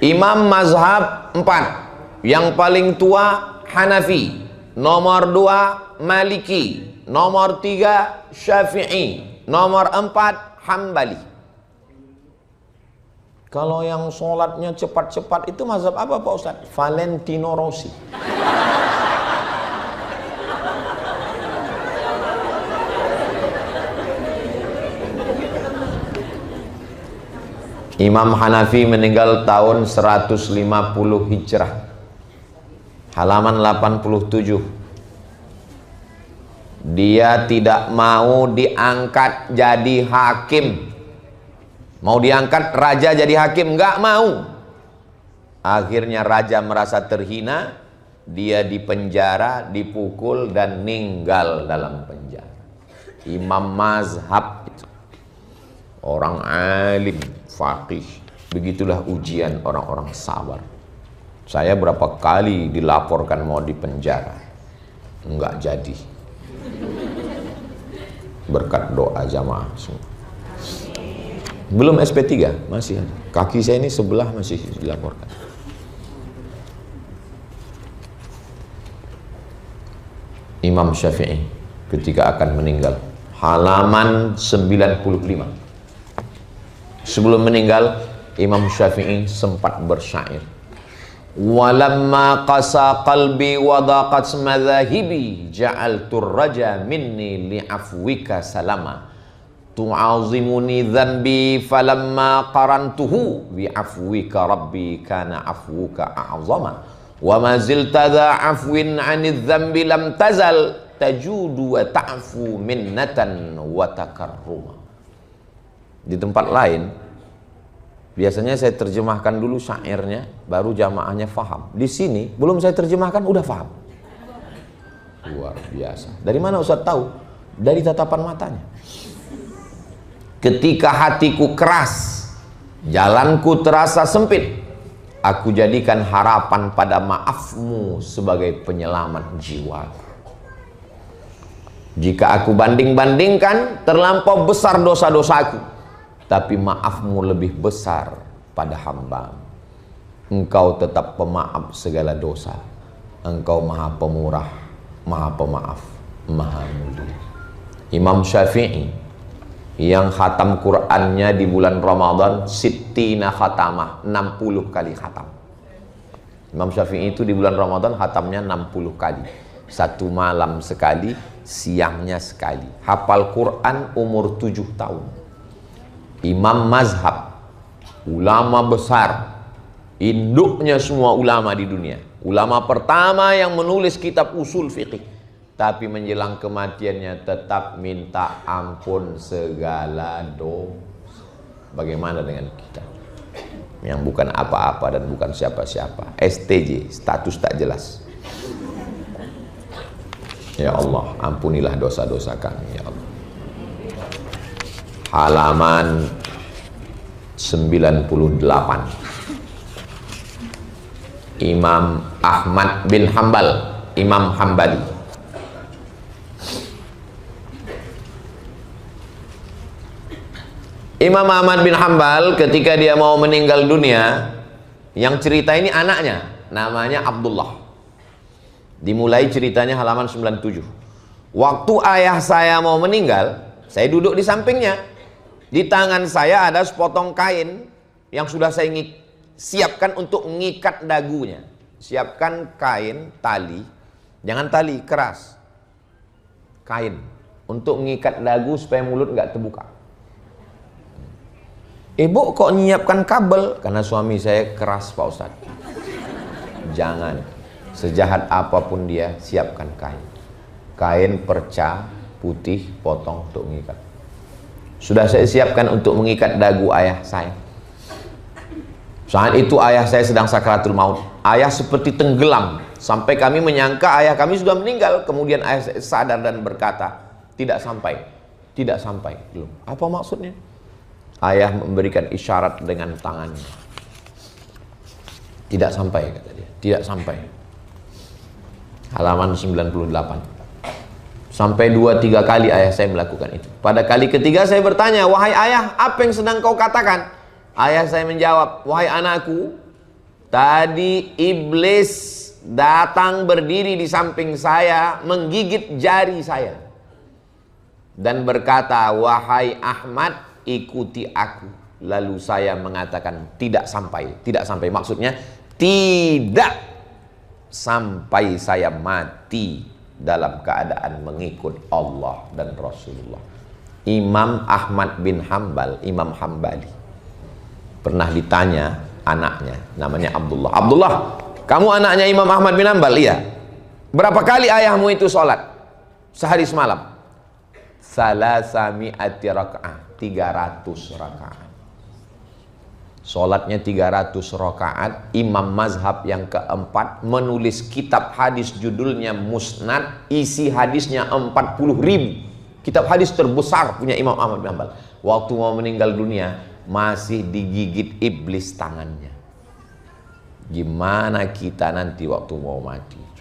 Imam mazhab 4. Yang paling tua Hanafi, nomor 2 Maliki, nomor 3 Syafi'i, nomor 4 Hambali. Kalau yang sholatnya cepat-cepat itu mazhab apa Pak Ustadz? Valentino Rossi. Imam Hanafi meninggal tahun 150 Hijrah, halaman 87. Dia tidak mau diangkat jadi hakim. Mau diangkat raja jadi hakim, nggak mau. Akhirnya raja merasa terhina, dia dipenjara, dipukul dan meninggal dalam penjara. Imam mazhab itu orang alim, faqih. Begitulah ujian orang-orang sabar. Saya berapa kali dilaporkan mau dipenjara, nggak jadi. Berkat doa jamaah semua. Belum SP3, masih ada. Kaki saya ini sebelah masih dilaporkan. Imam Syafi'i ketika akan meninggal, halaman 95. Sebelum meninggal, Imam Syafi'i sempat bersyair. Walamma qasa qalbi wa daqat madhahibi ja'altu raja minni li'afwika salama tu'azimuni dhanbi falamma qarantuhu bi'afwika rabbi kana afwuka a'zama wa ma zilta dha afwin 'anidh dhanbi lam tazal tajudu wa ta'fu minnatan wa takarruma. Di tempat lain biasanya saya terjemahkan dulu syairnya, baru jamaahnya faham. Di sini belum saya terjemahkan udah faham. Luar biasa. Dari mana Ustaz tahu? Dari tatapan matanya. Ketika hatiku keras, jalanku terasa sempit, aku jadikan harapan pada maafmu sebagai penyelamat jiwa. Jika aku banding-bandingkan, terlampau besar dosa-dosaku, tapi maafmu lebih besar pada hamba. Engkau tetap pemaaf segala dosa. Engkau maha pemurah, maha pemaaf, maha mulia. Imam Syafi'i yang khatam Qur'annya di bulan Ramadan sittina khatamah, 60 kali khatam. Imam Syafi'i itu di bulan Ramadan khatamnya 60 kali. Satu malam sekali, siangnya sekali. Hafal Qur'an umur 7 tahun. Imam mazhab, ulama besar, induknya semua ulama di dunia. Ulama pertama yang menulis kitab usul fiqih. Tapi menjelang kematiannya tetap minta ampun segala dosa. Bagaimana dengan kita yang bukan apa-apa dan bukan siapa-siapa? STJ, status tak jelas. Ya Allah, ampunilah dosa-dosa kami, ya Allah. Halaman 98. Imam Ahmad bin Hambal, Imam Hambali. Imam Ahmad bin Hambal ketika dia mau meninggal dunia, yang cerita ini anaknya, namanya Abdullah. Dimulai ceritanya halaman 97. Waktu ayah saya mau meninggal, saya duduk di sampingnya. Di tangan saya ada sepotong kain yang sudah saya siapkan untuk mengikat dagunya. Siapkan kain, tali, jangan tali keras, kain untuk mengikat dagu supaya mulut nggak terbuka. Ibu kok nyiapkan kabel? Karena suami saya keras Pak Ustadz. Jangan, sejahat apapun dia, siapkan kain. Kain perca putih potong untuk mengikat. Sudah saya siapkan untuk mengikat dagu ayah saya. Saat itu ayah saya sedang sakratul maut. Ayah seperti tenggelam sampai kami menyangka ayah kami sudah meninggal. Kemudian ayah saya sadar dan berkata, tidak sampai, tidak sampai, belum. Apa maksudnya? Ayah memberikan isyarat dengan tangannya. Tidak sampai, kata dia. Tidak sampai. Halaman 98. Sampai 2-3 kali ayah saya melakukan itu. Pada kali ketiga saya bertanya, wahai ayah, apa yang sedang kau katakan? Ayah saya menjawab, wahai anakku, Tadi iblis datang berdiri di samping saya, menggigit jari saya dan berkata, wahai Ahmad, ikuti aku. Lalu saya mengatakan, tidak sampai. Tidak sampai maksudnya tidak sampai saya mati dalam keadaan mengikut Allah dan Rasulullah. Imam Ahmad bin Hambal, Imam Hambali, pernah ditanya anaknya, namanya Abdullah. Abdullah, kamu anaknya Imam Ahmad bin Hambal? Iya. Berapa kali ayahmu itu sholat sehari semalam? Salasami'ati raka'ah, 300 rakaat. Sholatnya 300 rakaat. Imam mazhab yang keempat menulis kitab hadis judulnya Musnad, isi hadisnya 40.000. Kitab hadis terbesar punya Imam Ahmad bin Hambal. Waktu mau meninggal dunia masih digigit iblis tangannya. Gimana kita nanti waktu mau mati?